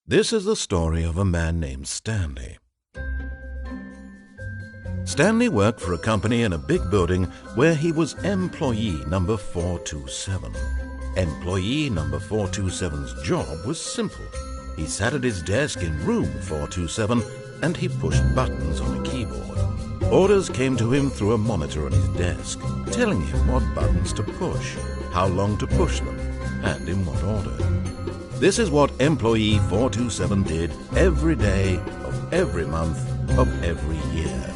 This is the story of a man named Stanley. Stanley worked for a company in a big building where he was employee number 427. Employee number 427's job was simple. He sat at his desk in room 427 and he pushed buttons on a keyboard. Orders came to him through a monitor on his desk, telling him what buttons to push, how long to push them, and in what order. This is what employee 427 did every day of every month of every year.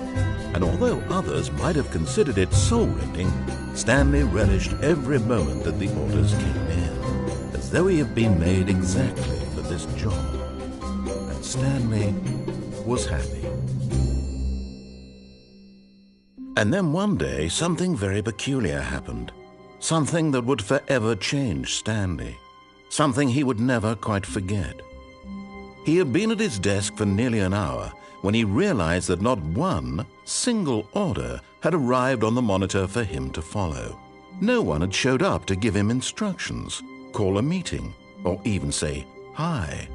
And although others might have considered it soul-rending, Stanley relished every moment that the orders came in, as though he had been made exactly for this job. And Stanley was happy. And then one day, something very peculiar happened. Something that would forever change Stanley. Something he would never quite forget. He had been at his desk for nearly an hour when he realized that not one single order had arrived on the monitor for him to follow. No one had showed up to give him instructions, call a meeting, or even say hi.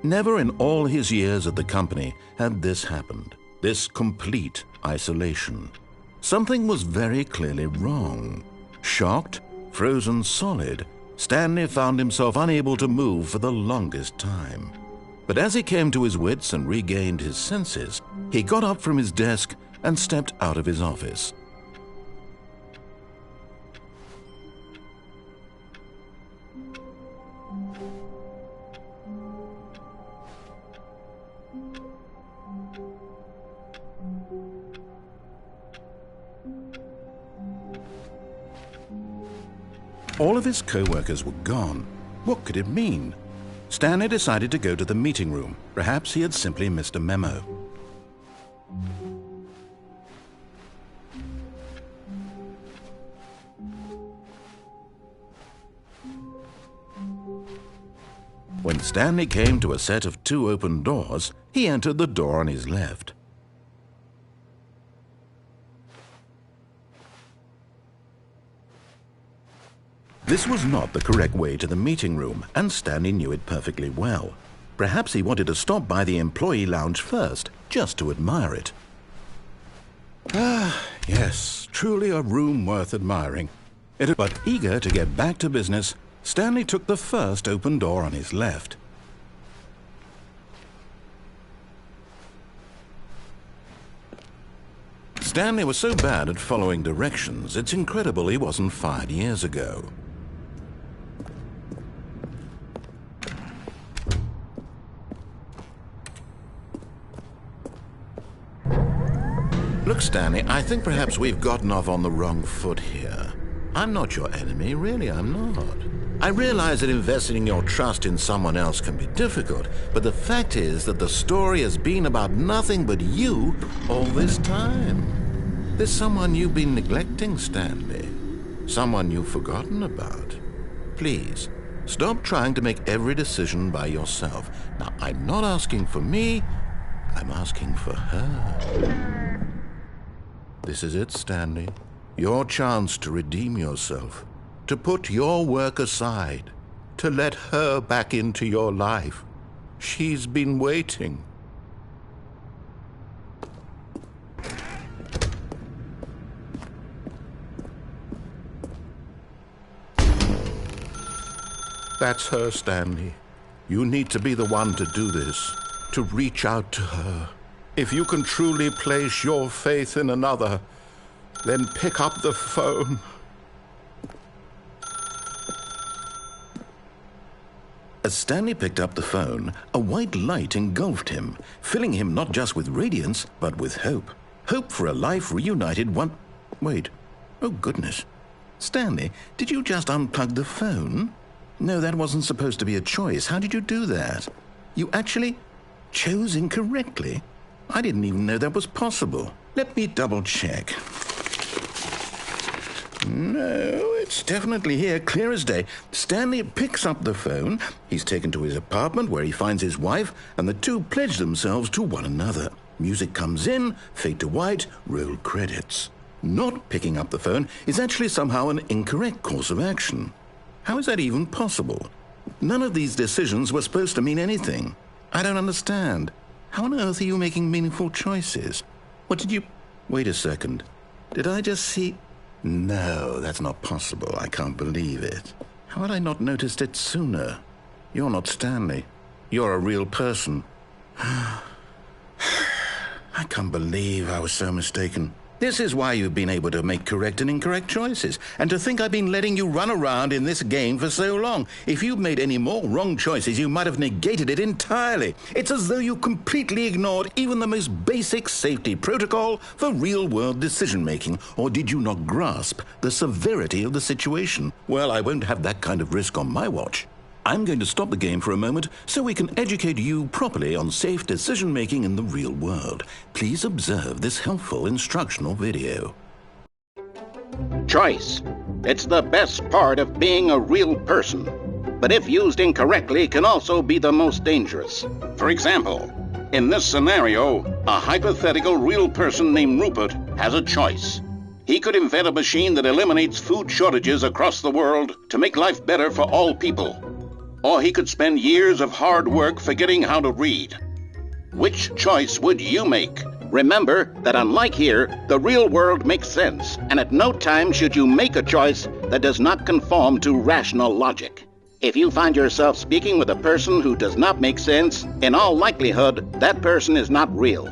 Never in all his years at the company had this happened, this complete isolation. Something was very clearly wrong. Shocked, frozen solid, Stanley found himself unable to move for the longest time. But as he came to his wits and regained his senses, he got up from his desk and stepped out of his office. All of his co-workers were gone. What could it mean? Stanley decided to go to the meeting room. Perhaps he had simply missed a memo. When Stanley came to a set of 2 open doors, he entered the door on his left. This was not the correct way to the meeting room, and Stanley knew it perfectly well. Perhaps he wanted to stop by the employee lounge first, just to admire it. Ah, yes, truly a room worth admiring. But eager to get back to business, Stanley took the first open door on his left. Stanley was so bad at following directions, it's incredible he wasn't fired years ago. Look, Stanley, I think perhaps we've gotten off on the wrong foot here. I'm not your enemy, really, I'm not. I realize that investing your trust in someone else can be difficult, but the fact is that the story has been about nothing but you all this time. There's someone you've been neglecting, Stanley. Someone you've forgotten about. Please, stop trying to make every decision by yourself. Now, I'm not asking for me, I'm asking for her. This is it, Stanley. Your chance to redeem yourself, to put your work aside, to let her back into your life. She's been waiting. That's her, Stanley. You need to be the one to do this, to reach out to her. If you can truly place your faith in another, then pick up the phone. As Stanley picked up the phone, a white light engulfed him, filling him not just with radiance, but with hope. Hope for a life reunited one... Wait. Oh, goodness. Stanley, did you just unplug the phone? No, that wasn't supposed to be a choice. How did you do that? You actually chose incorrectly? I didn't even know that was possible. Let me double-check. No, it's definitely here, clear as day. Stanley picks up the phone. He's taken to his apartment where he finds his wife, and the two pledge themselves to one another. Music comes in, fade to white, roll credits. Not picking up the phone is actually somehow an incorrect course of action. How is that even possible? None of these decisions were supposed to mean anything. I don't understand. How on earth are you making meaningful choices? What did you... Wait a second. Did I just see... No, that's not possible. I can't believe it. How had I not noticed it sooner? You're not Stanley. You're a real person. I can't believe I was so mistaken. This is why you've been able to make correct and incorrect choices. And to think I've been letting you run around in this game for so long. If you'd made any more wrong choices, you might have negated it entirely. It's as though you completely ignored even the most basic safety protocol for real-world decision-making. Or did you not grasp the severity of the situation? Well, I won't have that kind of risk on my watch. I'm going to stop the game for a moment so we can educate you properly on safe decision-making in the real world. Please observe this helpful instructional video. Choice. It's the best part of being a real person, but if used incorrectly can also be the most dangerous. For example, in this scenario, a hypothetical real person named Rupert has a choice. He could invent a machine that eliminates food shortages across the world to make life better for all people. Or he could spend years of hard work forgetting how to read. Which choice would you make? Remember that unlike here, the real world makes sense, and at no time should you make a choice that does not conform to rational logic. If you find yourself speaking with a person who does not make sense, in all likelihood, that person is not real.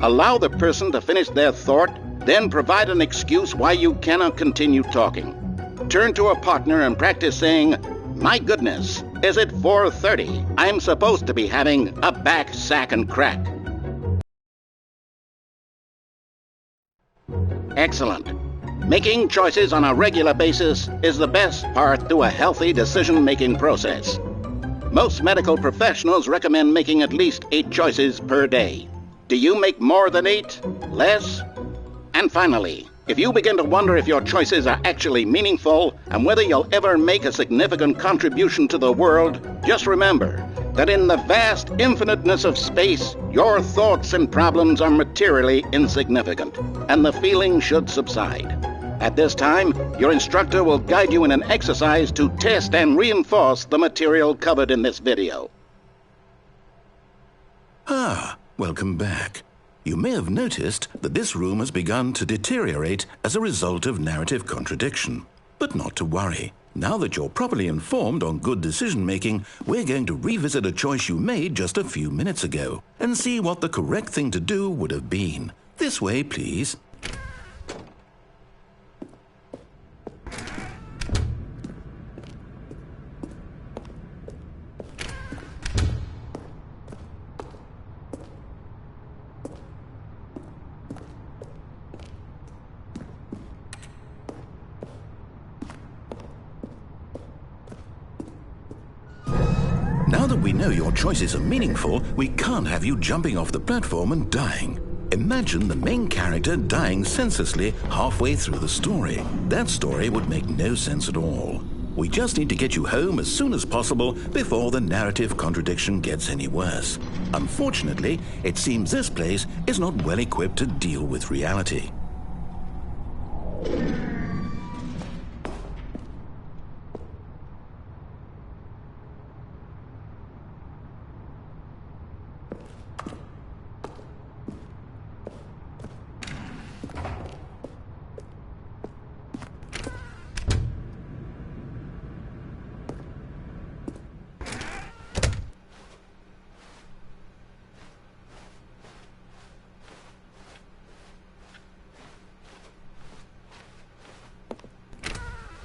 Allow the person to finish their thought, then provide an excuse why you cannot continue talking. Turn to a partner and practice saying, "My goodness, is it 4:30? I'm supposed to be having a back, sack, and crack." Excellent. Making choices on a regular basis is the best part to a healthy decision-making process. Most medical professionals recommend making at least 8 choices per day. Do you make more than 8? Less? And finally, if you begin to wonder if your choices are actually meaningful and whether you'll ever make a significant contribution to the world, just remember that in the vast infiniteness of space, your thoughts and problems are materially insignificant, and the feeling should subside. At this time, your instructor will guide you in an exercise to test and reinforce the material covered in this video. Welcome back. You may have noticed that this room has begun to deteriorate as a result of narrative contradiction. But not to worry. Now that you're properly informed on good decision-making, we're going to revisit a choice you made just a few minutes ago and see what the correct thing to do would have been. This way, please. Now that we know your choices are meaningful, we can't have you jumping off the platform and dying. Imagine the main character dying senselessly halfway through the story. That story would make no sense at all. We just need to get you home as soon as possible before the narrative contradiction gets any worse. Unfortunately, it seems this place is not well equipped to deal with reality.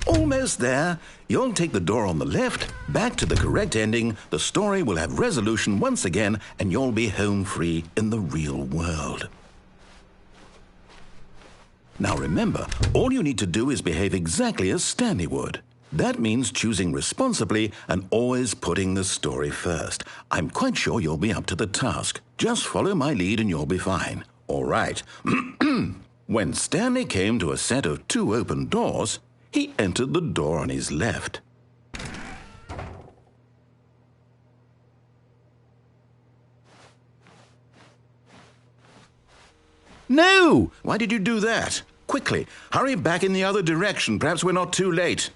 Almost there. You'll take the door on the left, back to the correct ending, the story will have resolution once again, and you'll be home free in the real world. Now remember, all you need to do is behave exactly as Stanley would. That means choosing responsibly and always putting the story first. I'm quite sure you'll be up to the task. Just follow my lead and you'll be fine. All right. When Stanley came to a set of 2 open doors, he entered the door on his left. No! Why did you do that? Quickly, hurry back in the other direction. Perhaps we're not too late.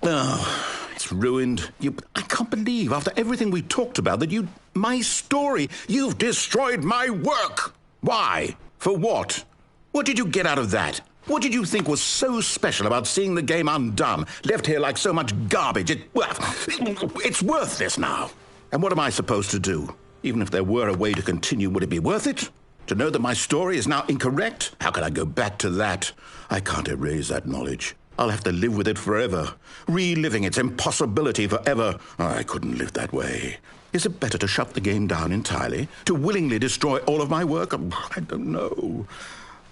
Oh, it's ruined. I can't believe, after everything we talked about, that my story, you've destroyed my work. Why? For what? What did you get out of that? What did you think was so special about seeing the game undone, left here like so much garbage? It's worthless now. And what am I supposed to do? Even if there were a way to continue, would it be worth it? To know that my story is now incorrect? How can I go back to that? I can't erase that knowledge. I'll have to live with it forever, reliving its impossibility forever. I couldn't live that way. Is it better to shut the game down entirely? To willingly destroy all of my work? I don't know.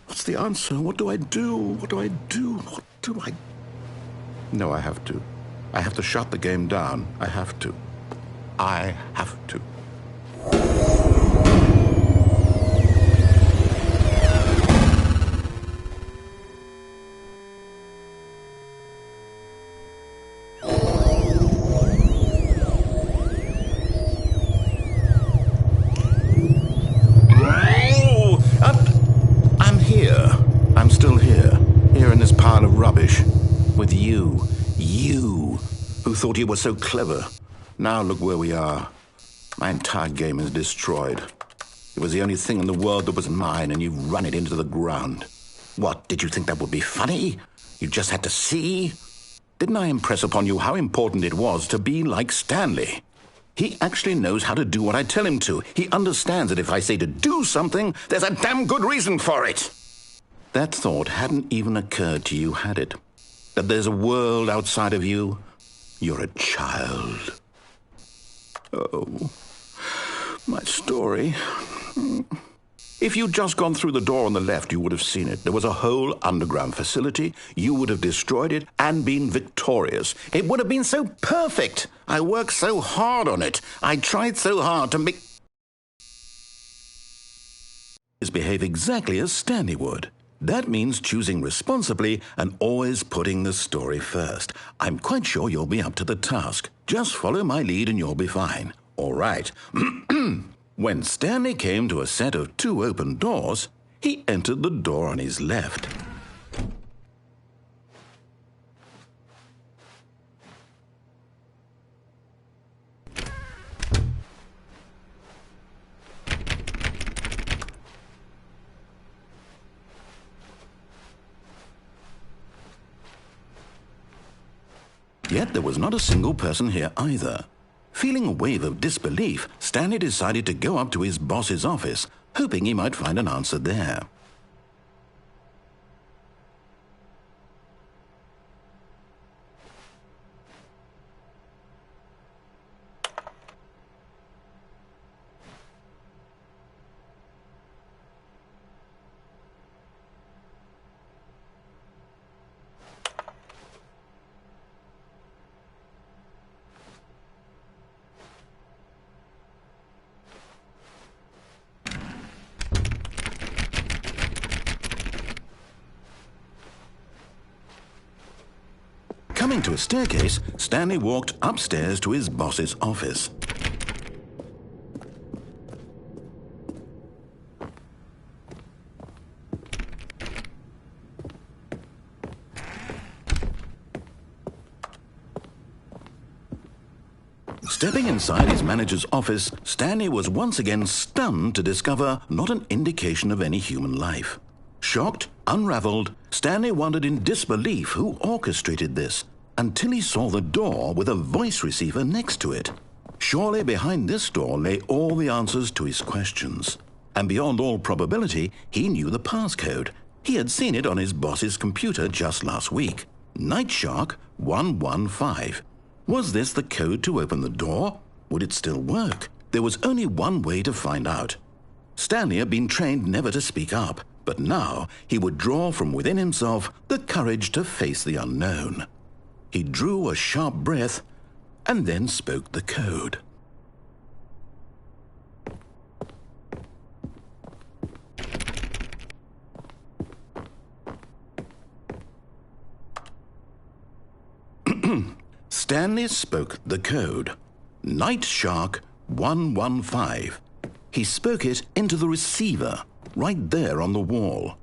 What's the answer? What do I do? What do I do? What do I... No, I have to. I have to shut the game down. I have to. I have to. With you who thought you were so clever. Now look where we are. My entire game is destroyed. It was the only thing in the world that was mine, and you've run it into the ground. What, did you think that would be funny? You just had to see? Didn't I impress upon you how important it was to be like Stanley? He actually knows how to do what I tell him to. He understands that if I say to do something, there's a damn good reason for it. That thought hadn't even occurred to you, had it? That there's a world outside of you? You're a child. Oh, my story. If you'd just gone through the door on the left, you would have seen it. There was a whole underground facility. You would have destroyed it and been victorious. It would have been so perfect. I worked so hard on it. I tried so hard to make... behave exactly as Stanley would. That means choosing responsibly and always putting the story first. I'm quite sure you'll be up to the task. Just follow my lead and you'll be fine. All right. When Stanley came to a set of 2 open doors, he entered the door on his left. Yet there was not a single person here either. Feeling a wave of disbelief, Stanley decided to go up to his boss's office, hoping he might find an answer there. Coming to a staircase, Stanley walked upstairs to his boss's office. Stepping inside his manager's office, Stanley was once again stunned to discover not an indication of any human life. Shocked, unraveled, Stanley wondered in disbelief who orchestrated this, until he saw the door with a voice receiver next to it. Surely behind this door lay all the answers to his questions. And beyond all probability, he knew the passcode. He had seen it on his boss's computer just last week. Nightshark 115. Was this the code to open the door? Would it still work? There was only one way to find out. Stanley had been trained never to speak up, but now he would draw from within himself the courage to face the unknown. He drew a sharp breath and then spoke the code. Stanley spoke the code. Night Shark 115. He spoke it into the receiver, right there on the wall.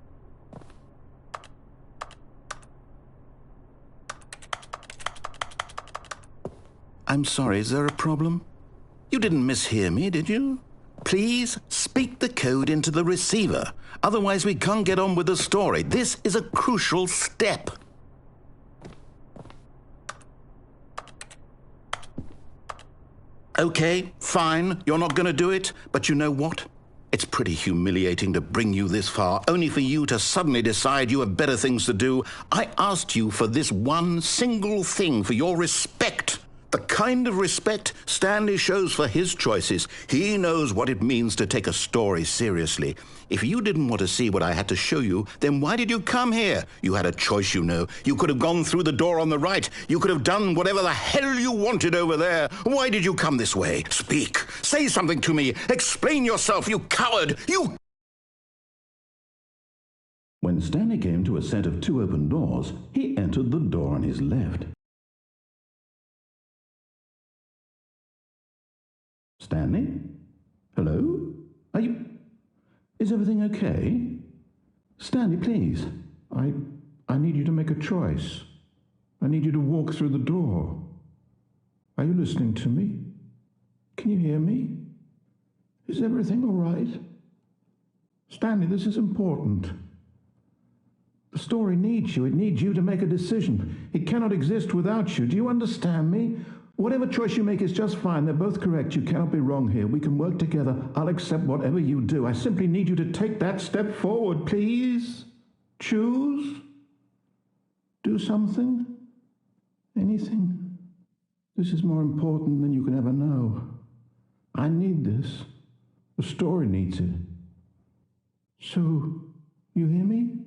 I'm sorry, is there a problem? You didn't mishear me, did you? Please speak the code into the receiver. Otherwise we can't get on with the story. This is a crucial step. Okay, fine, you're not going to do it, but you know what? It's pretty humiliating to bring you this far, only for you to suddenly decide you have better things to do. I asked you for this one single thing, for your respect. The kind of respect Stanley shows for his choices. He knows what it means to take a story seriously. If you didn't want to see what I had to show you, then why did you come here? You had a choice, you know. You could have gone through the door on the right. You could have done whatever the hell you wanted over there. Why did you come this way? Speak. Say something to me. Explain yourself, you coward. You... When Stanley came to a set of 2 open doors, he entered the door on his left. Stanley? Hello? Are you... Is everything okay? Stanley, please. I need you to make a choice. I need you to walk through the door. Are you listening to me? Can you hear me? Is everything all right? Stanley, this is important. The story needs you. It needs you to make a decision. It cannot exist without you. Do you understand me? Whatever choice you make is just fine. They're both correct. You cannot be wrong here. We can work together. I'll accept whatever you do. I simply need you to take that step forward, please. Choose. Do something. Anything. This is more important than you can ever know. I need this. The story needs it. So, you hear me?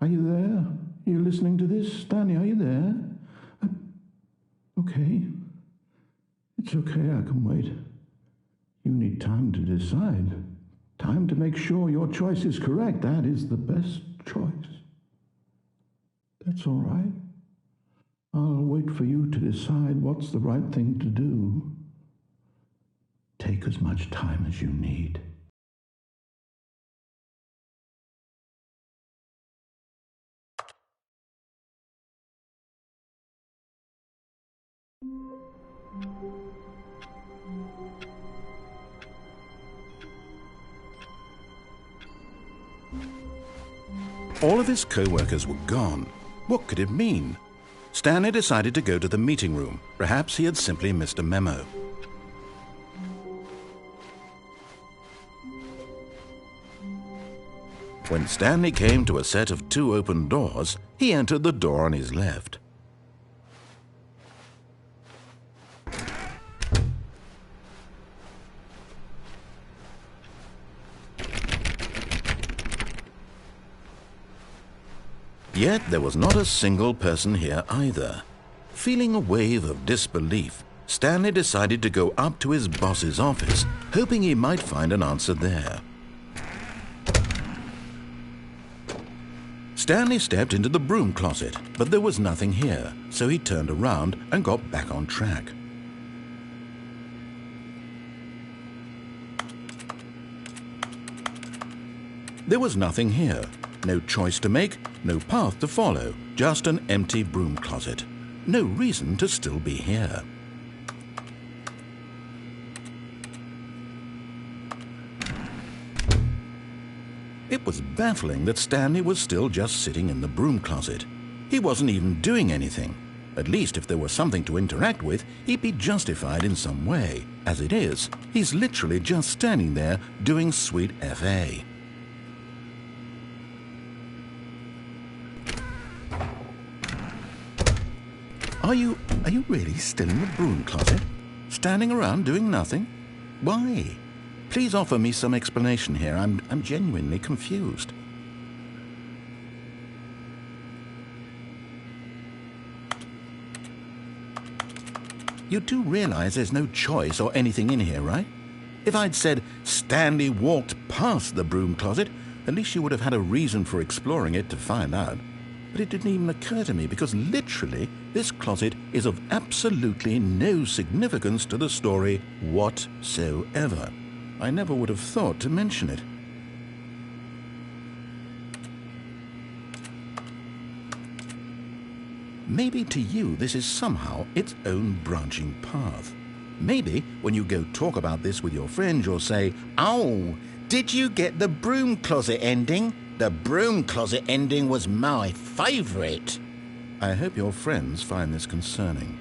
Are you there? Are you listening to this? Stanley, are you there? Okay. It's okay, I can wait. You need time to decide. Time to make sure your choice is correct. That is the best choice. That's all right. I'll wait for you to decide what's the right thing to do. Take as much time as you need. All of his co-workers were gone. What could it mean? Stanley decided to go to the meeting room. Perhaps he had simply missed a memo. When Stanley came to a set of 2 open doors, he entered the door on his left. Yet there was not a single person here either. Feeling a wave of disbelief, Stanley decided to go up to his boss's office, hoping he might find an answer there. Stanley stepped into the broom closet, but there was nothing here, so he turned around and got back on track. There was nothing here. No choice to make, no path to follow, just an empty broom closet. No reason to still be here. It was baffling that Stanley was still just sitting in the broom closet. He wasn't even doing anything. At least if there was something to interact with, he'd be justified in some way. As it is, he's literally just standing there doing sweet FA. Are you really still in the broom closet? Standing around doing nothing? Why? Please offer me some explanation here. I'm genuinely confused. You do realize there's no choice or anything in here, right? If I'd said Stanley walked past the broom closet, at least you would have had a reason for exploring it to find out. But it didn't even occur to me because literally this closet is of absolutely no significance to the story whatsoever. I never would have thought to mention it. Maybe to you this is somehow its own branching path. Maybe when you go talk about this with your friends, you'll say, "Oh, did you get the broom closet ending? The broom closet ending was my favorite." I hope your friends find this concerning.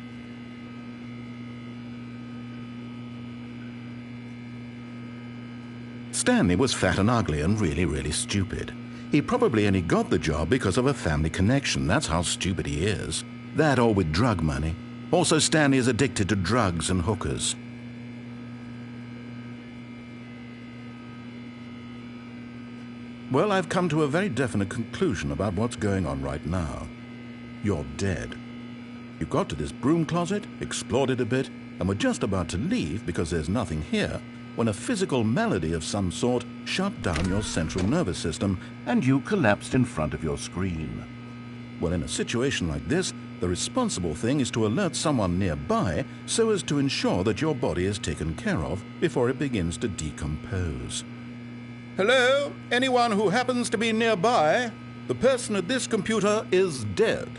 Stanley was fat and ugly and really stupid. He probably only got the job because of a family connection. That's how stupid he is. That or with drug money. Also, Stanley is addicted to drugs and hookers. Well, I've come to a very definite conclusion about what's going on right now. You're dead. You got to this broom closet, explored it a bit, and were just about to leave because there's nothing here, when a physical malady of some sort shut down your central nervous system and you collapsed in front of your screen. Well, in a situation like this, the responsible thing is to alert someone nearby so as to ensure that your body is taken care of before it begins to decompose. Hello? Anyone who happens to be nearby? The person at this computer is dead.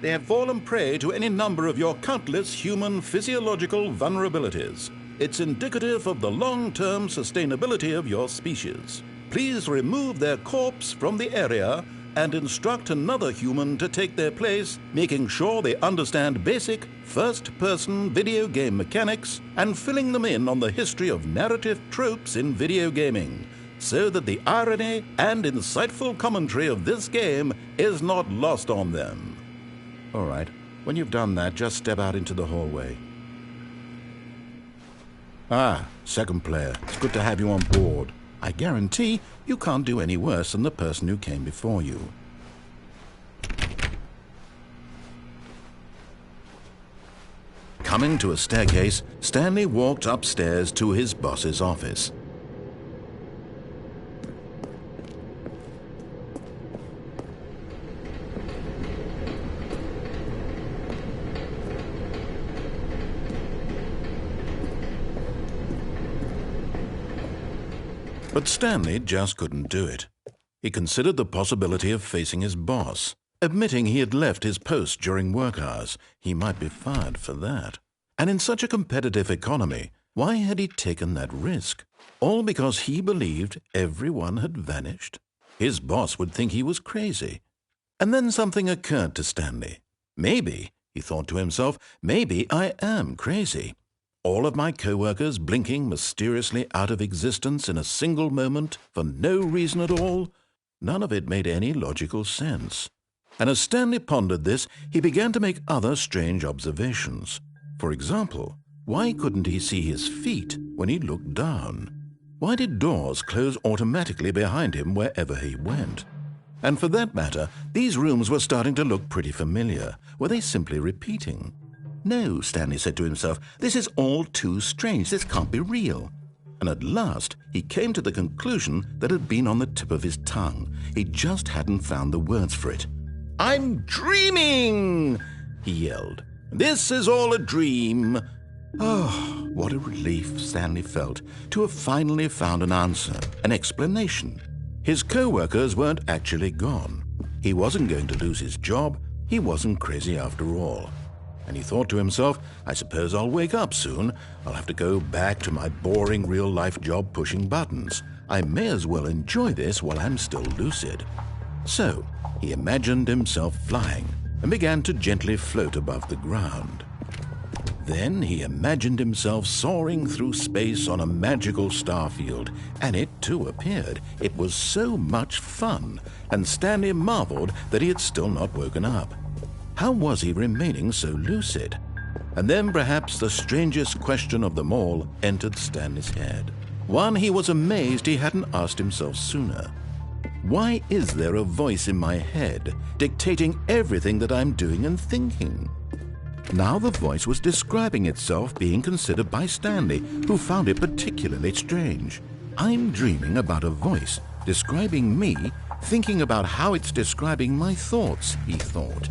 They have fallen prey to any number of your countless human physiological vulnerabilities. It's indicative of the long-term sustainability of your species. Please remove their corpse from the area and instruct another human to take their place, making sure they understand basic first-person video game mechanics and filling them in on the history of narrative tropes in video gaming, so that the irony and insightful commentary of this game is not lost on them. All right, when you've done that, just step out into the hallway. Ah, second player. It's good to have you on board. I guarantee you can't do any worse than the person who came before you. Coming to a staircase, Stanley walked upstairs to his boss's office. But Stanley just couldn't do it. He considered the possibility of facing his boss, admitting he had left his post during work hours. He might be fired for that. And in such a competitive economy, why had he taken that risk? All because he believed everyone had vanished? His boss would think he was crazy. And then something occurred to Stanley. Maybe, he thought to himself, maybe I am crazy. All of my co-workers blinking mysteriously out of existence in a single moment for no reason at all? None of it made any logical sense. And as Stanley pondered this, he began to make other strange observations. For example, why couldn't he see his feet when he looked down? Why did doors close automatically behind him wherever he went? And for that matter, these rooms were starting to look pretty familiar. Were they simply repeating? No, Stanley said to himself, this is all too strange. This can't be real. And at last, he came to the conclusion that had been on the tip of his tongue. He just hadn't found the words for it. "I'm dreaming!" he yelled. "This is all a dream." Oh, what a relief Stanley felt to have finally found an answer, an explanation. His co-workers weren't actually gone. He wasn't going to lose his job. He wasn't crazy after all. And he thought to himself, I suppose I'll wake up soon. I'll have to go back to my boring real-life job pushing buttons. I may as well enjoy this while I'm still lucid. So he imagined himself flying and began to gently float above the ground. Then he imagined himself soaring through space on a magical starfield, and it too appeared. It was so much fun, and Stanley marveled that he had still not woken up. How was he remaining so lucid? And then perhaps the strangest question of them all entered Stanley's head. One he was amazed he hadn't asked himself sooner. Why is there a voice in my head dictating everything that I'm doing and thinking? Now the voice was describing itself being considered by Stanley, who found it particularly strange. I'm dreaming about a voice describing me, thinking about how it's describing my thoughts, he thought.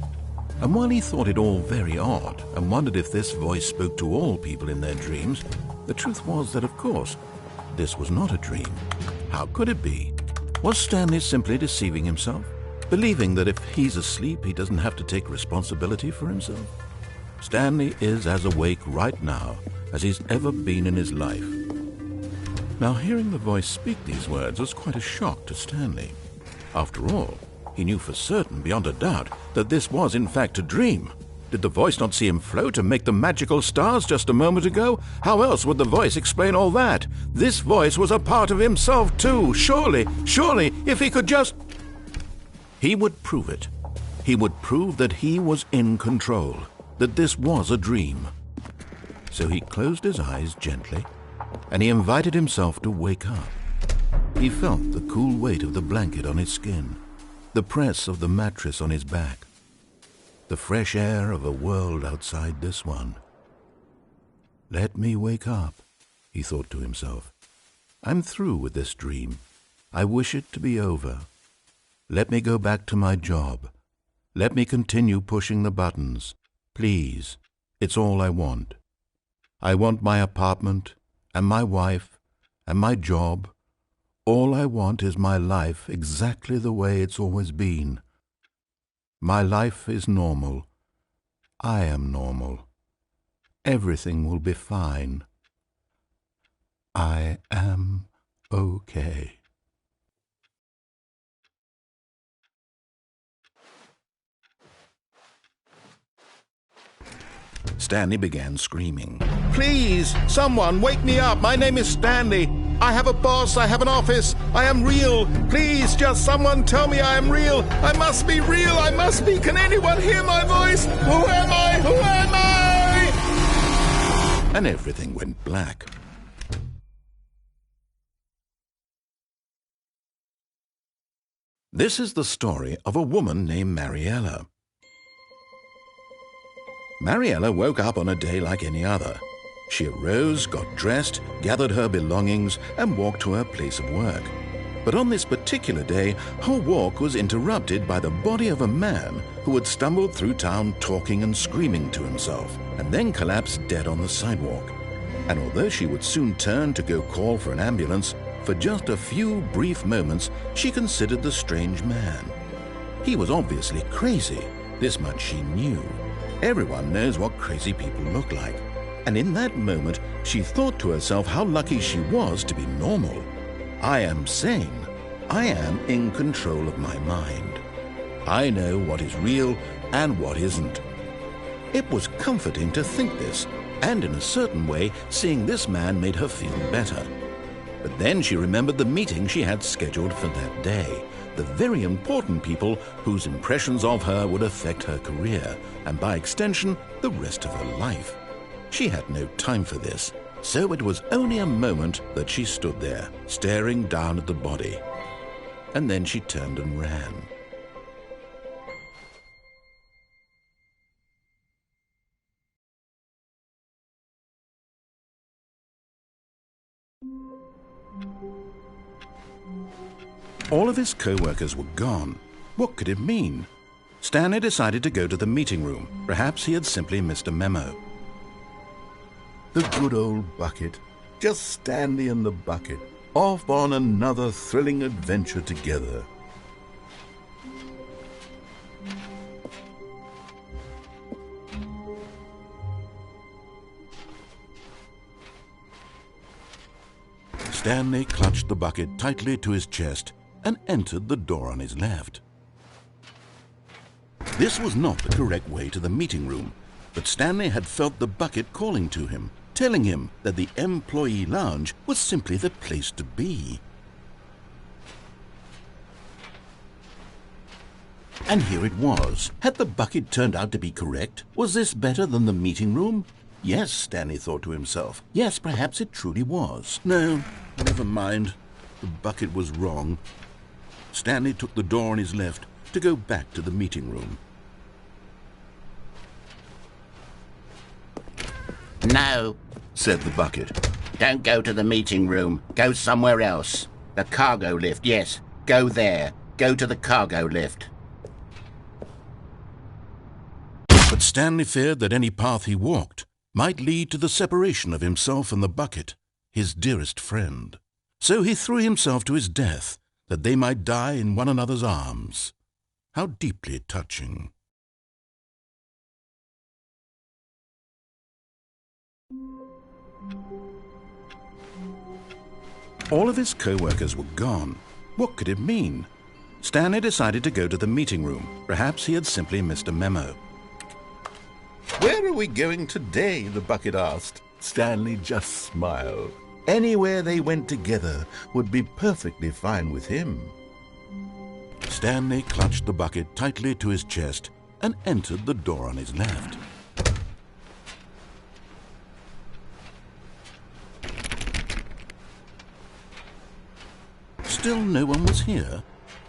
And while he thought it all very odd and wondered if this voice spoke to all people in their dreams, the truth was that, of course, this was not a dream. How could it be? Was Stanley simply deceiving himself, believing that if he's asleep, he doesn't have to take responsibility for himself? Stanley is as awake right now as he's ever been in his life. Now, hearing the voice speak these words was quite a shock to Stanley. After all, he knew for certain, beyond a doubt, that this was in fact a dream. Did the voice not see him float and make the magical stars just a moment ago? How else would the voice explain all that? This voice was a part of himself too. Surely, if he could just... He would prove it. He would prove that he was in control, that this was a dream. So he closed his eyes gently, and he invited himself to wake up. He felt the cool weight of the blanket on his skin, the press of the mattress on his back, the fresh air of a world outside this one. Let me wake up, he thought to himself. I'm through with this dream. I wish it to be over. Let me go back to my job. Let me continue pushing the buttons. Please, it's all I want. I want my apartment and my wife and my job. All I want is my life exactly the way it's always been. My life is normal. I am normal. Everything will be fine. I am okay. Stanley began screaming. Please, someone, wake me up. My name is Stanley. I have a boss. I have an office. I am real. Please, just someone tell me I am real. I must be real. I must be. Can anyone hear my voice? Who am I? Who am I? And everything went black. This is the story of a woman named Mariella. Mariella woke up on a day like any other. She arose, got dressed, gathered her belongings, and walked to her place of work. But on this particular day, her walk was interrupted by the body of a man who had stumbled through town talking and screaming to himself, and then collapsed dead on the sidewalk. And although she would soon turn to go call for an ambulance, for just a few brief moments she considered the strange man. He was obviously crazy, this much she knew. Everyone knows what crazy people look like. And in that moment, she thought to herself how lucky she was to be normal. I am sane. I am in control of my mind. I know what is real and what isn't. It was comforting to think this, and in a certain way, seeing this man made her feel better. But then she remembered the meeting she had scheduled for that day. The very important people whose impressions of her would affect her career, and by extension, the rest of her life. She had no time for this, so it was only a moment that she stood there, staring down at the body. And then she turned and ran. All of his co-workers were gone. What could it mean? Stanley decided to go to the meeting room. Perhaps he had simply missed a memo. The good old bucket. Just Stanley and the bucket. Off on another thrilling adventure together. Stanley clutched the bucket tightly to his chest and entered the door on his left. This was not the correct way to the meeting room, but Stanley had felt the bucket calling to him, telling him that the employee lounge was simply the place to be. And here it was. Had the bucket turned out to be correct? Was this better than the meeting room? Yes, Stanley thought to himself. Yes, perhaps it truly was. No, never mind. The bucket was wrong. Stanley took the door on his left to go back to the meeting room. No, said the bucket. don't go to the meeting room. Go somewhere else. The cargo lift, yes. Go there. Go to the cargo lift. But Stanley feared that any path he walked might lead to the separation of himself and the bucket, his dearest friend. So he threw himself to his death, that they might die in one another's arms. How deeply touching. All of his co-workers were gone. What could it mean? Stanley decided to go to the meeting room. Perhaps he had simply missed a memo. "Where are we going today?" the bucket asked. Stanley just smiled. Anywhere they went together would be perfectly fine with him. Stanley clutched the bucket tightly to his chest and entered the door on his left. Still no one was here.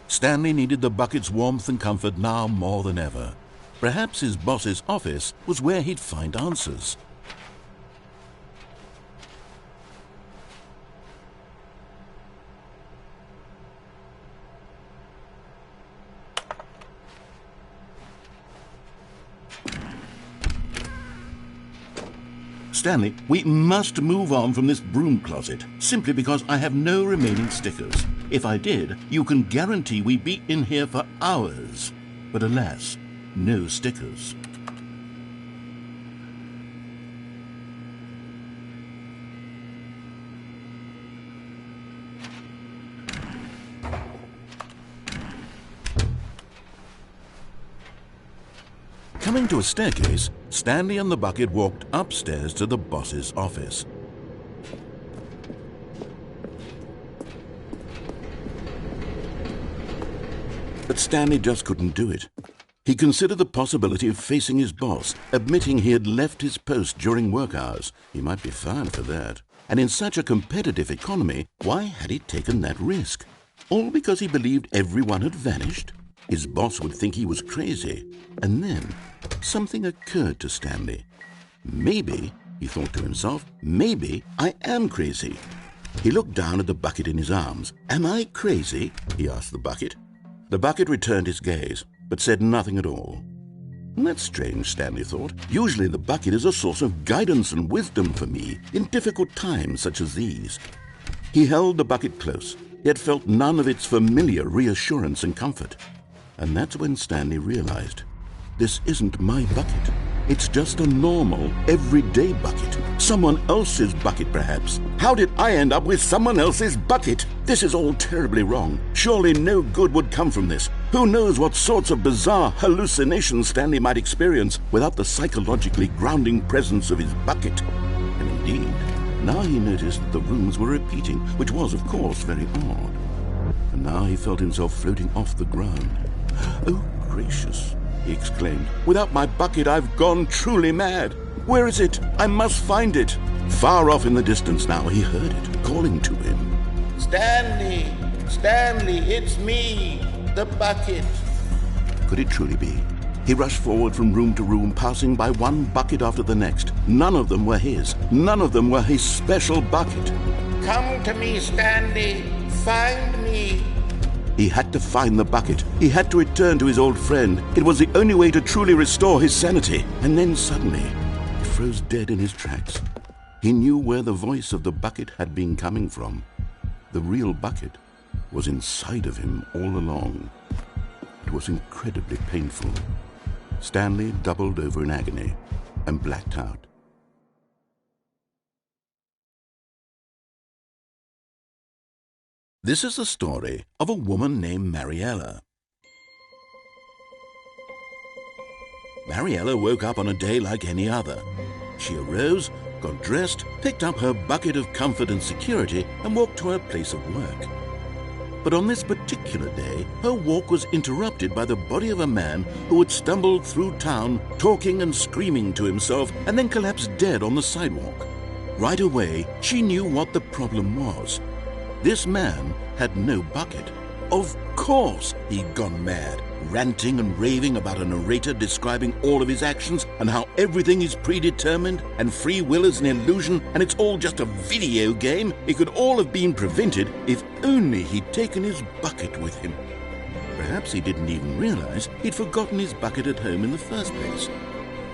Stanley needed the bucket's warmth and comfort now more than ever. Perhaps his boss's office was where he'd find answers. Stanley, we must move on from this broom closet, simply because I have no remaining stickers. If I did, you can guarantee we'd be in here for hours. But alas, no stickers. Coming to a staircase, Stanley and the bucket walked upstairs to the boss's office. But Stanley just couldn't do it. He considered the possibility of facing his boss, admitting he had left his post during work hours. He might be fired for that. And in such a competitive economy, why had he taken that risk? All because he believed everyone had vanished? His boss would think he was crazy. And then something occurred to Stanley. Maybe, he thought to himself, maybe I am crazy. He looked down at the bucket in his arms. Am I crazy? He asked the bucket. The bucket returned his gaze, but said nothing at all. That's strange, Stanley thought. Usually the bucket is a source of guidance and wisdom for me in difficult times such as these. He held the bucket close, yet felt none of its familiar reassurance and comfort. And that's when Stanley realized, this isn't my bucket. It's just a normal, everyday bucket. Someone else's bucket, perhaps. How did I end up with someone else's bucket? This is all terribly wrong. Surely no good would come from this. Who knows what sorts of bizarre hallucinations Stanley might experience without the psychologically grounding presence of his bucket. And indeed, now he noticed that the rooms were repeating, which was, of course, very odd. And now he felt himself floating off the ground. Oh, gracious, he exclaimed. Without my bucket, I've gone truly mad. Where is it? I must find it. Far off in the distance now, he heard it, calling to him. Stanley! Stanley, it's me, the bucket. Could it truly be? He rushed forward from room to room, passing by one bucket after the next. None of them were his. None of them were his special bucket. Come to me, Stanley. Find me. He had to find the bucket. He had to return to his old friend. It was the only way to truly restore his sanity. And then suddenly, he froze dead in his tracks. He knew where the voice of the bucket had been coming from. The real bucket was inside of him all along. It was incredibly painful. Stanley doubled over in agony and blacked out. This is the story of a woman named Mariella. Mariella woke up on a day like any other. She arose, got dressed, picked up her bucket of comfort and security, and walked to her place of work. But on this particular day, her walk was interrupted by the body of a man who had stumbled through town, talking and screaming to himself, and then collapsed dead on the sidewalk. Right away, she knew what the problem was. This man had no bucket. Of course he'd gone mad, ranting and raving about a narrator describing all of his actions and how everything is predetermined and free will is an illusion and it's all just a video game. It could all have been prevented if only he'd taken his bucket with him. Perhaps he didn't even realize he'd forgotten his bucket at home in the first place.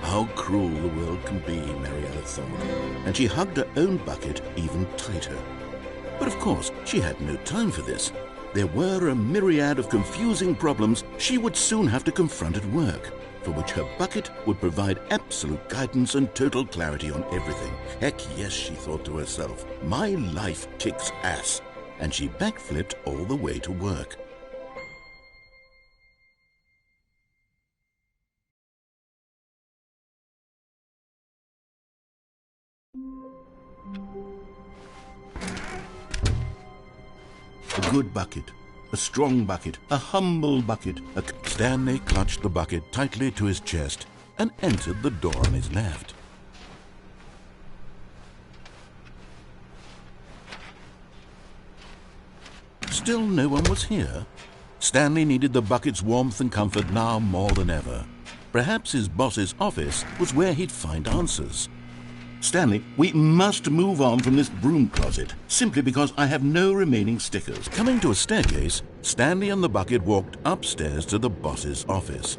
How cruel the world can be, Mariella thought, and she hugged her own bucket even tighter. But of course, she had no time for this. There were a myriad of confusing problems she would soon have to confront at work, for which her bucket would provide absolute guidance and total clarity on everything. Heck yes, she thought to herself, my life kicks ass. And she backflipped all the way to work. A good bucket, a strong bucket, a humble bucket. Stanley clutched the bucket tightly to his chest and entered the door on his left. Still no one was here. Stanley needed the bucket's warmth and comfort now more than ever. Perhaps his boss's office was where he'd find answers. Stanley, we must move on from this broom closet, simply because I have no remaining stickers. Coming to a staircase, Stanley and the bucket walked upstairs to the boss's office.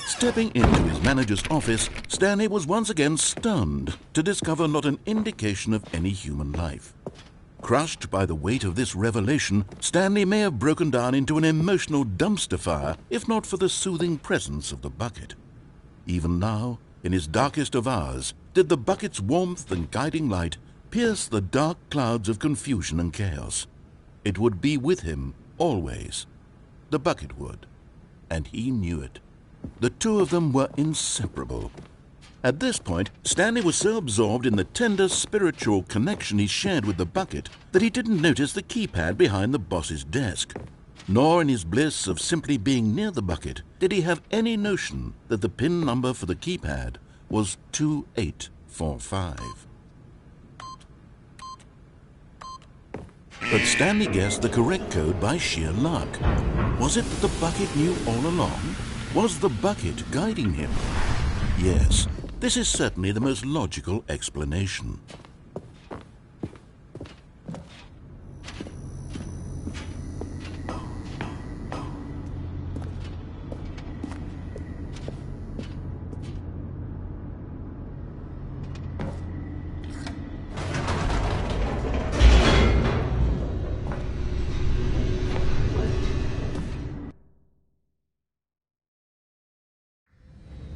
Stepping into his manager's office, Stanley was once again stunned to discover not an indication of any human life. Crushed by the weight of this revelation, Stanley may have broken down into an emotional dumpster fire if not for the soothing presence of the bucket. Even now, in his darkest of hours, did the bucket's warmth and guiding light pierce the dark clouds of confusion and chaos. It would be with him always. The bucket would, and he knew it. The two of them were inseparable. At this point, Stanley was so absorbed in the tender spiritual connection he shared with the bucket that he didn't notice the keypad behind the boss's desk. Nor in his bliss of simply being near the bucket did he have any notion that the PIN number for the keypad was 2845. But Stanley guessed the correct code by sheer luck. Was it that the bucket knew all along? Was the bucket guiding him? Yes, this is certainly the most logical explanation.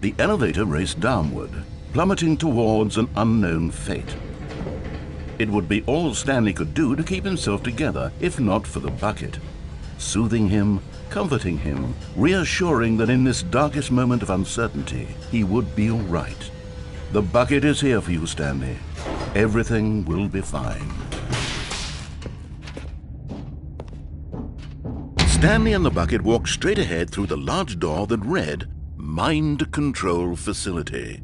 The elevator raced downward, plummeting towards an unknown fate. It would be all Stanley could do to keep himself together, if not for the bucket. Soothing him, comforting him, reassuring that in this darkest moment of uncertainty, he would be all right. The bucket is here for you, Stanley. Everything will be fine. Stanley and the bucket walked straight ahead through the large door that read, Mind Control Facility.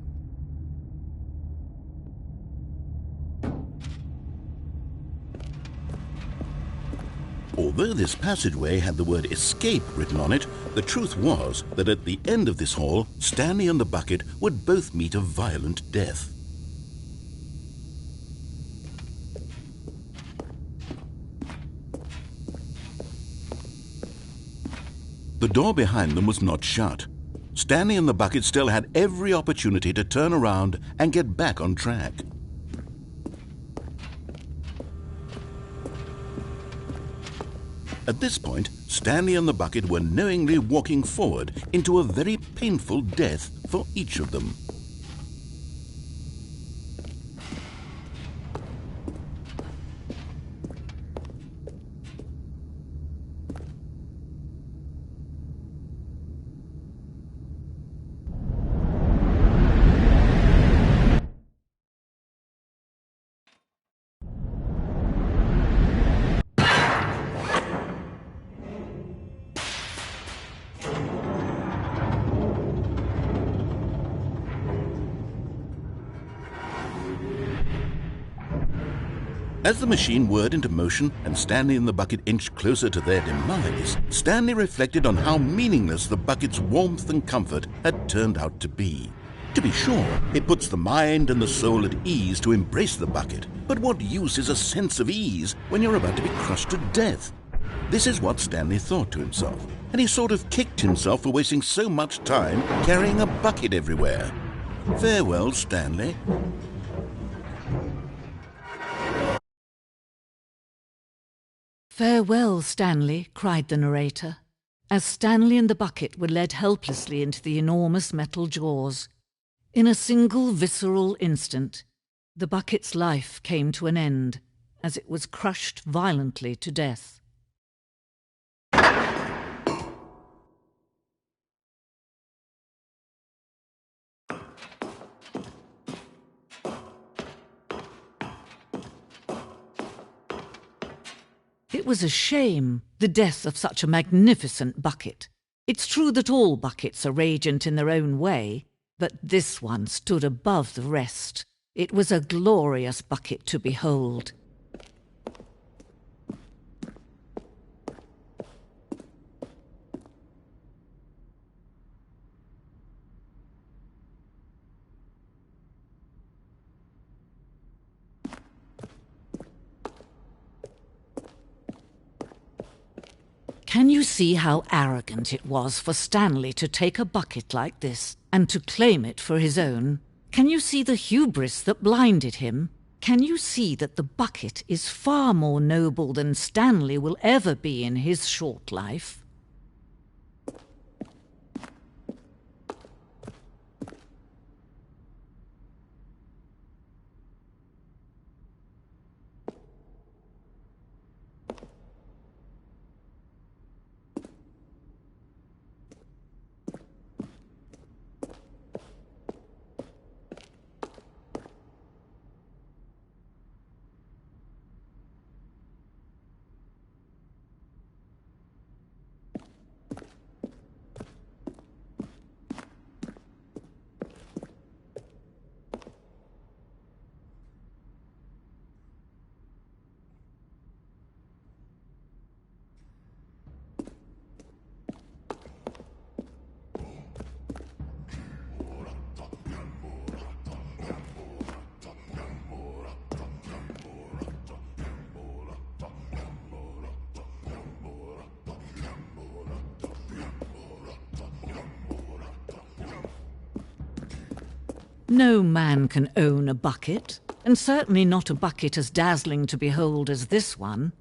Although Although this passageway had the word escape written on it, the truth was that at the end of this hall, Stanley and the bucket would both meet a violent death. The door behind them was not shut. Stanley and the bucket still had every opportunity to turn around and get back on track. At this point, Stanley and the bucket were knowingly walking forward into a very painful death for each of them. As the machine whirred into motion and Stanley and the bucket inched closer to their demise, Stanley reflected on how meaningless the bucket's warmth and comfort had turned out to be. To be sure, it puts the mind and the soul at ease to embrace the bucket, but what use is a sense of ease when you're about to be crushed to death? This is what Stanley thought to himself, and he sort of kicked himself for wasting so much time carrying a bucket everywhere. Farewell, Stanley. "Farewell, Stanley," cried the narrator, as Stanley and the bucket were led helplessly into the enormous metal jaws. In a single visceral instant, the bucket's life came to an end as it was crushed violently to death. It was a shame, the death of such a magnificent bucket. It's true that all buckets are radiant in their own way, but this one stood above the rest. It was a glorious bucket to behold. Can you see how arrogant it was for Stanley to take a bucket like this and to claim it for his own? Can you see the hubris that blinded him? Can you see that the bucket is far more noble than Stanley will ever be in his short life? No man can own a bucket, and certainly not a bucket as dazzling to behold as this one.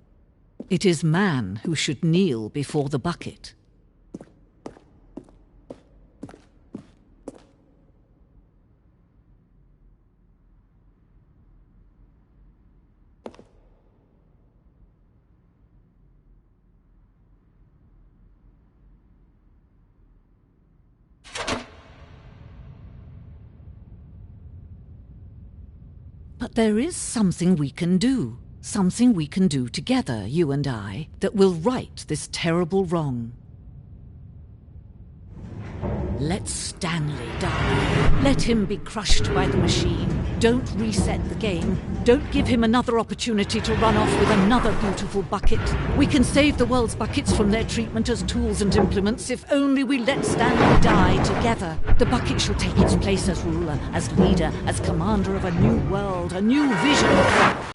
It is man who should kneel before the bucket. But there is something we can do together, you and I, that will right this terrible wrong. Let Stanley die. Let him be crushed by the machine. Don't reset the game. Don't give him another opportunity to run off with another beautiful bucket. We can save the world's buckets from their treatment as tools and implements if only we let Stanley die together. The bucket shall take its place as ruler, as leader, as commander of a new world, a new vision.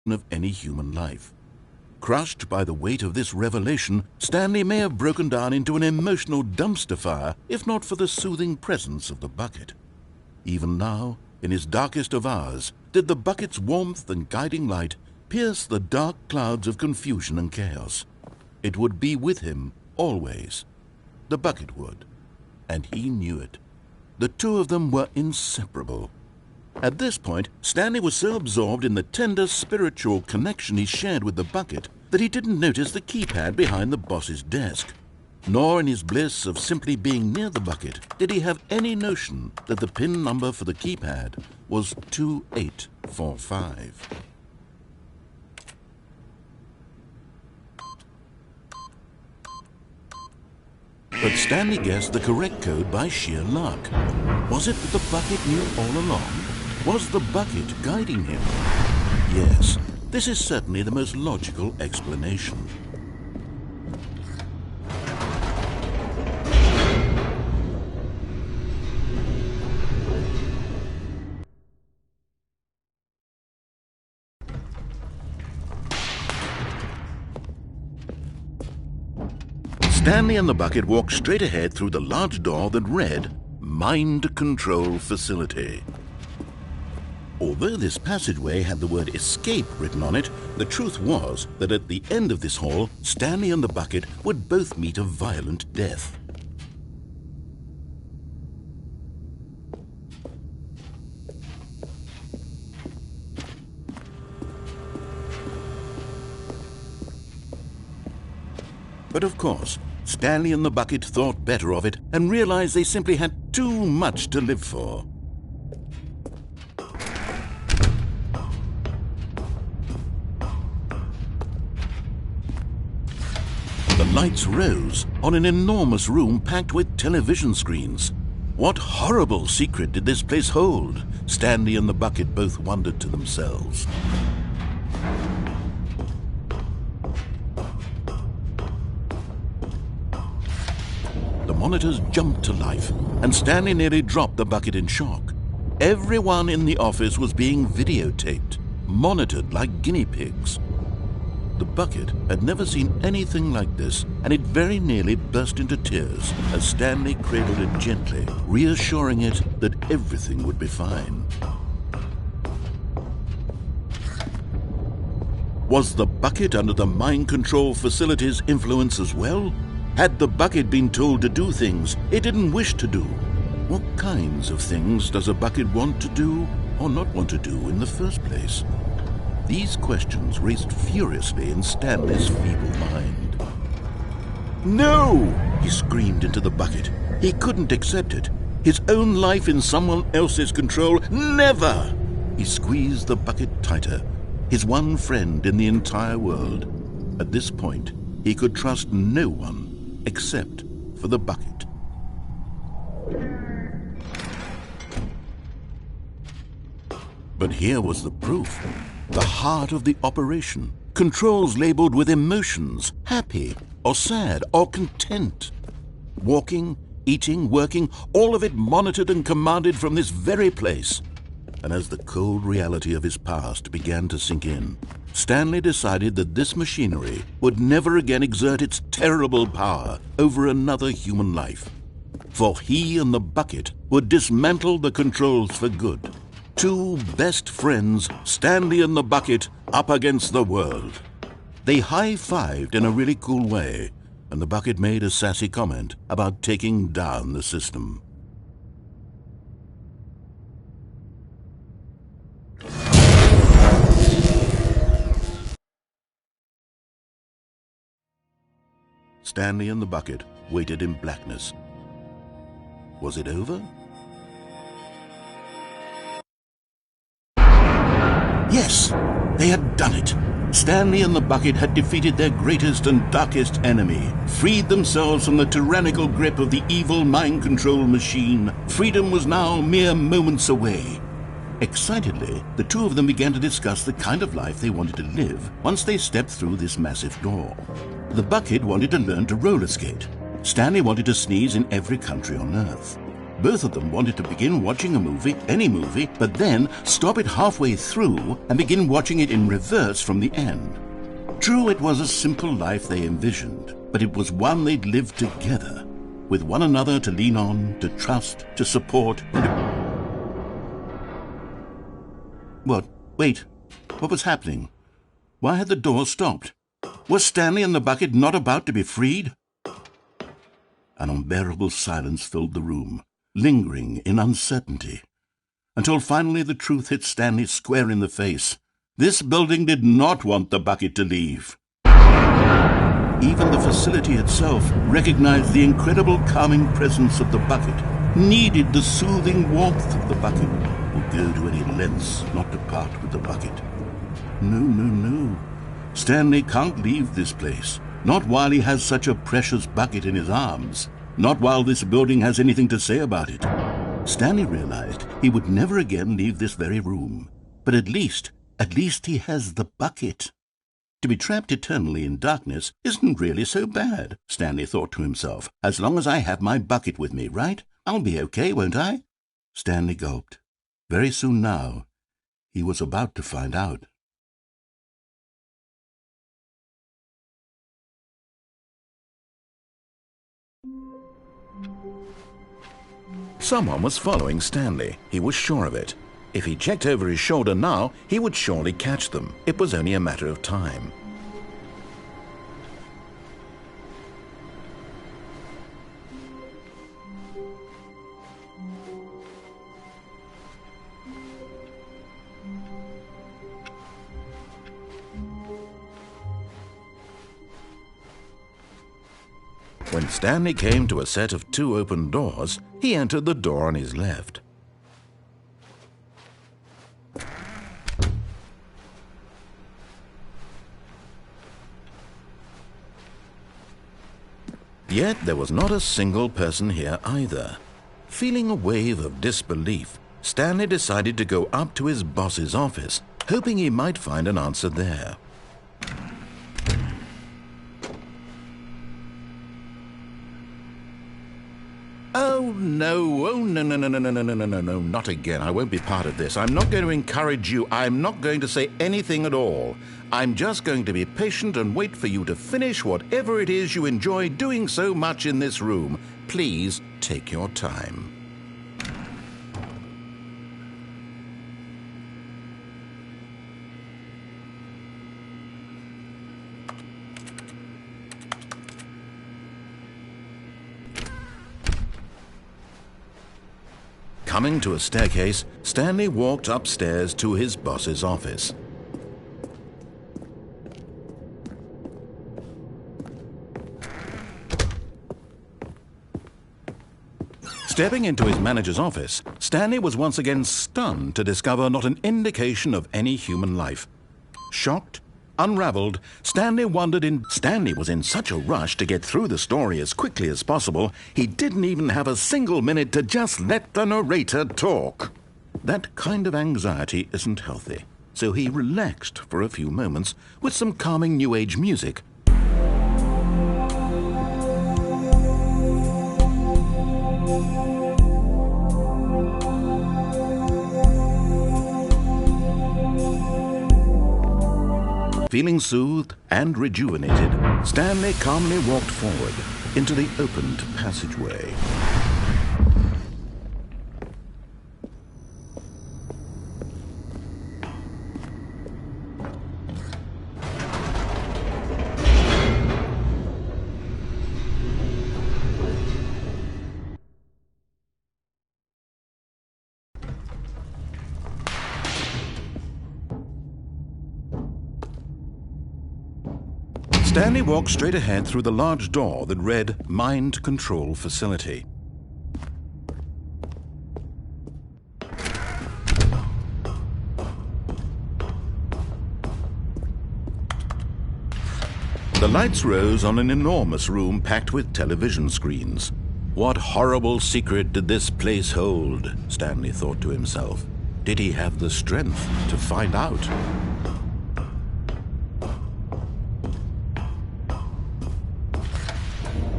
Of any human life. Crushed by the weight of this revelation, Stanley may have broken down into an emotional dumpster fire if not for the soothing presence of the bucket. Even now, in his darkest of hours, did the bucket's warmth and guiding light pierce the dark clouds of confusion and chaos. It would be with him always. The bucket would, and he knew it. The two of them were inseparable. At this point, Stanley was so absorbed in the tender spiritual connection he shared with the bucket that he didn't notice the keypad behind the boss's desk. Nor in his bliss of simply being near the bucket did he have any notion that the PIN number for the keypad was 2845. But Stanley guessed the correct code by sheer luck. Was it that the bucket knew all along? Was the bucket guiding him? Yes, this is certainly the most logical explanation. Stanley and the bucket walked straight ahead through the large door that read, mind control facility. Although this passageway had the word escape written on it, the truth was that at the end of this hall, Stanley and the bucket would both meet a violent death. But of course, Stanley and the bucket thought better of it and realized they simply had too much to live for. The lights rose on an enormous room packed with television screens. What horrible secret did this place hold? Stanley and the bucket both wondered to themselves. The monitors jumped to life, and Stanley nearly dropped the bucket in shock. Everyone in the office was being videotaped, monitored like guinea pigs. The bucket had never seen anything like this, and it very nearly burst into tears as Stanley cradled it gently, reassuring it that everything would be fine. Was the bucket under the mind control facility's influence as well? Had the bucket been told to do things it didn't wish to do? What kinds of things does a bucket want to do or not want to do in the first place? These questions raced furiously in Stanley's feeble mind. No! He screamed into the bucket. He couldn't accept it. His own life in someone else's control, never! He squeezed the bucket tighter, his one friend in the entire world. At this point, he could trust no one except for the bucket. But here was the proof. The heart of the operation. Controls labeled with emotions, happy or sad or content. Walking, eating, working, all of it monitored and commanded from this very place. And as the cold reality of his past began to sink in, Stanley decided that this machinery would never again exert its terrible power over another human life. For he and the bucket would dismantle the controls for good. Two best friends, Stanley and the bucket, up against the world. They high-fived in a really cool way, and the bucket made a sassy comment about taking down the system. Stanley and the bucket waited in blackness. Was it over? Yes, they had done it. Stanley and the bucket had defeated their greatest and darkest enemy, freed themselves from the tyrannical grip of the evil mind control machine. Freedom was now mere moments away. Excitedly, the two of them began to discuss the kind of life they wanted to live once they stepped through this massive door. The bucket wanted to learn to roller skate. Stanley wanted to sneeze in every country on Earth. Both of them wanted to begin watching a movie, any movie, but then stop it halfway through and begin watching it in reverse from the end. True, it was a simple life they envisioned, but it was one they'd lived together, with one another to lean on, to trust, to support, and What? Wait. What was happening? Why had the door stopped? Was Stanley and the bucket not about to be freed? An unbearable silence filled the room, lingering in uncertainty, until finally the truth hit Stanley square in the face. This building did not want the bucket to leave. Even the facility itself recognized the incredible calming presence of the bucket, needed the soothing warmth of the bucket, would go to any lengths not to part with the bucket. No. Stanley can't leave this place, not while he has such a precious bucket in his arms, not while this building has anything to say about it. Stanley realized he would never again leave this very room, but at least he has the bucket. To be trapped eternally in darkness isn't really so bad, Stanley thought to himself. As long as I have my bucket with me, right? I'll be okay, won't I? Stanley gulped. Very soon now, he was about to find out. Someone was following Stanley. He was sure of it. If he checked over his shoulder now, he would surely catch them. It was only a matter of time. When Stanley came to a set of 2 open doors, he entered the door on his left. Yet there was not a single person here either. Feeling a wave of disbelief, Stanley decided to go up to his boss's office, hoping he might find an answer there. Oh, no, no, not again. I won't be part of this. I'm not going to encourage you. I'm not going to say anything at all. I'm just going to be patient and wait for you to finish whatever it is you enjoy doing so much in this room. Please take your time. Coming to a staircase, Stanley walked upstairs to his boss's office. Stepping into his manager's office, Stanley was once again stunned to discover not an indication of any human life. Shocked, unraveled, Stanley was in such a rush to get through the story as quickly as possible, he didn't even have a single minute to just let the narrator talk. That kind of anxiety isn't healthy, so he relaxed for a few moments with some calming New Age music. Feeling soothed and rejuvenated, Stanley calmly walked forward into the opened passageway. Stanley walked straight ahead through the large door that read Mind Control Facility. The lights rose on an enormous room packed with television screens. What horrible secret did this place hold? Stanley thought to himself. Did he have the strength to find out?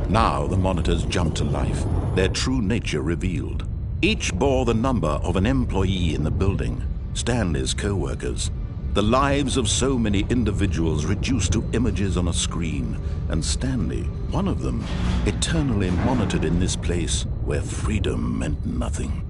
Now the monitors jumped to life, their true nature revealed. Each bore the number of an employee in the building, Stanley's co-workers. The lives of so many individuals reduced to images on a screen, and Stanley, one of them, eternally monitored in this place where freedom meant nothing.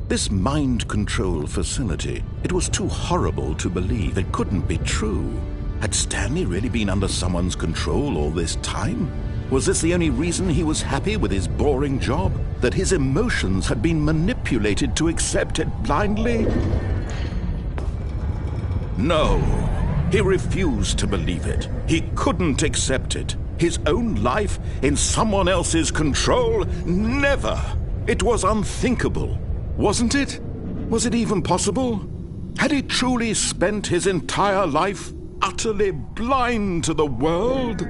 This mind control facility, it was too horrible to believe. It couldn't be true. Had Stanley really been under someone's control all this time? Was this the only reason he was happy with his boring job? That his emotions had been manipulated to accept it blindly? No, he refused to believe it. He couldn't accept it. His own life in someone else's control? Never! It was unthinkable. Wasn't it? Was it even possible? Had he truly spent his entire life utterly blind to the world?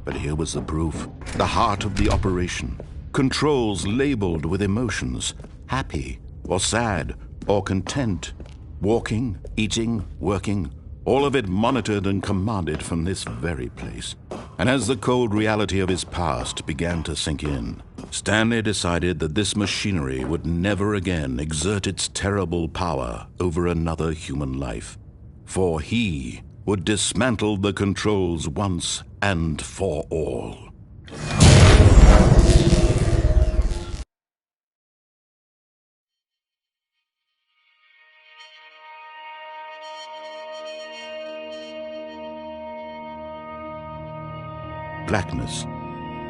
But here was the proof, the heart of the operation. Controls labeled with emotions, happy or sad or content, walking, eating, working, all of it monitored and commanded from this very place. And as the cold reality of his past began to sink in, Stanley decided that this machinery would never again exert its terrible power over another human life. for he would dismantle the controls once and for all. Blackness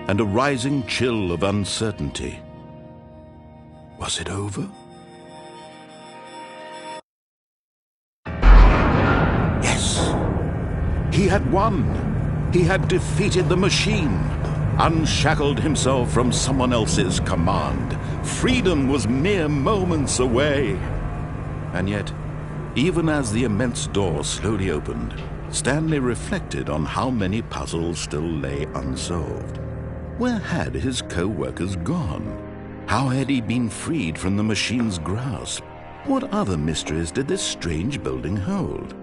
and a rising chill of uncertainty. Was it over? Yes! He had won! He had defeated the machine, unshackled himself from someone else's command. Freedom was mere moments away. And yet, even as the immense door slowly opened, Stanley reflected on how many puzzles still lay unsolved. Where had his co-workers gone? How had he been freed from the machine's grasp? What other mysteries did this strange building hold?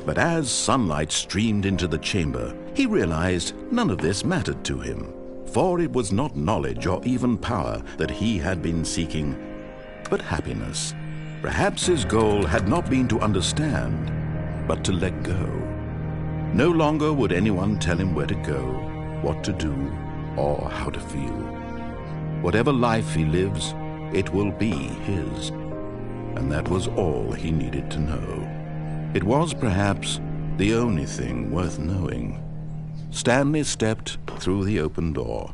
But as sunlight streamed into the chamber, he realized none of this mattered to him, for it was not knowledge or even power that he had been seeking, but happiness. Perhaps his goal had not been to understand, but to let go. No longer would anyone tell him where to go, what to do, or how to feel. Whatever life he lives, it will be his. And that was all he needed to know. It was perhaps the only thing worth knowing. Stanley stepped through the open door.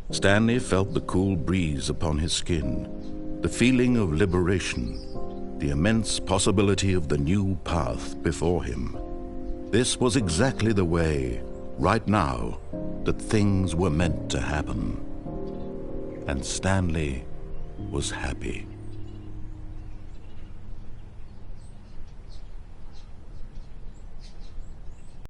Stanley felt the cool breeze upon his skin, the feeling of liberation, the immense possibility of the new path before him. This was exactly the way, right now, that things were meant to happen. And Stanley was happy.